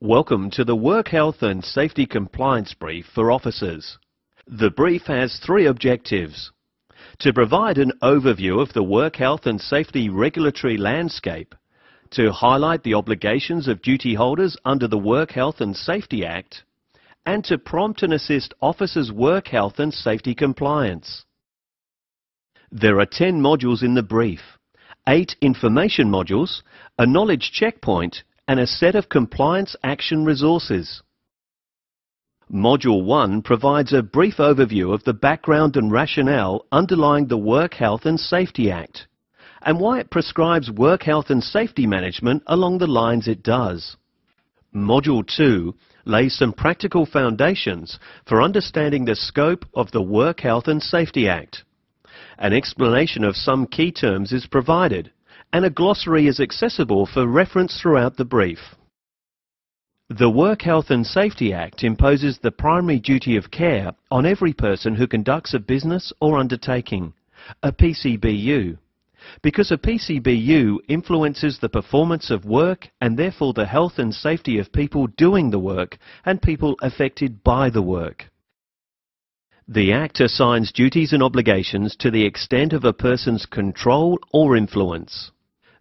Welcome to the Work Health and Safety Compliance Brief for officers. The brief has three objectives: to provide an overview of the work health and safety regulatory landscape, to highlight the obligations of duty holders under the Work Health and Safety Act, and to prompt and assist officers' work health and safety compliance. There are 10 modules in the brief, 8 information modules, a knowledge checkpoint, and a set of compliance action resources. Module 1 provides a brief overview of the background and rationale underlying the Work Health and Safety Act, and why it prescribes work health and safety management along the lines it does. Module 2 lays some practical foundations for understanding the scope of the Work Health and Safety Act. An explanation of some key terms is provided, and a glossary is accessible for reference throughout the brief. The Work Health and Safety Act imposes the primary duty of care on every person who conducts a business or undertaking, a PCBU, because a PCBU influences the performance of work and therefore the health and safety of people doing the work and people affected by the work. The Act assigns duties and obligations to the extent of a person's control or influence.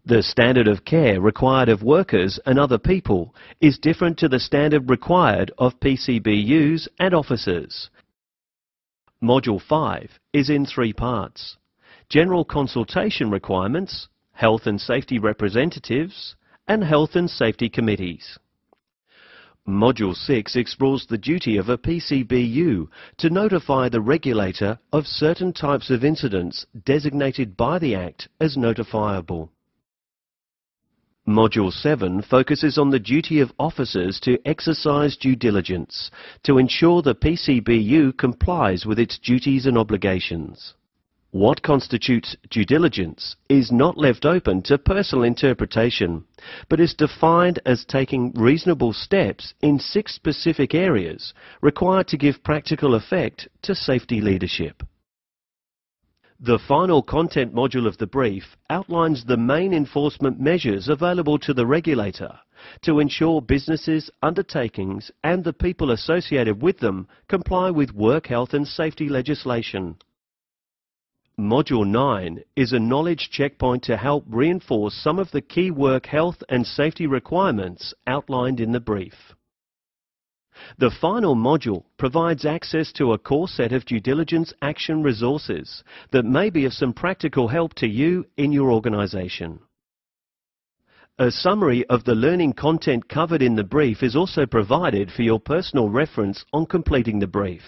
The standard of care required of workers and other people is different to the standard required of PCBUs and officers. Module 5 is in 3 parts: General Consultation Requirements, Health and Safety Representatives, and Health and Safety Committees. Module 6 explores the duty of a PCBU to notify the regulator of certain types of incidents designated by the Act as notifiable. Module 7 focuses on the duty of officers to exercise due diligence to ensure the PCBU complies with its duties and obligations. What constitutes due diligence is not left open to personal interpretation, but is defined as taking reasonable steps in 6 specific areas required to give practical effect to safety leadership. The final content module of the brief outlines the main enforcement measures available to the regulator to ensure businesses, undertakings, and the people associated with them comply with work health and safety legislation. Module 9 is a knowledge checkpoint to help reinforce some of the key work health and safety requirements outlined in the brief. The final module provides access to a core set of due diligence action resources that may be of some practical help to you in your organisation. A summary of the learning content covered in the brief is also provided for your personal reference on completing the brief.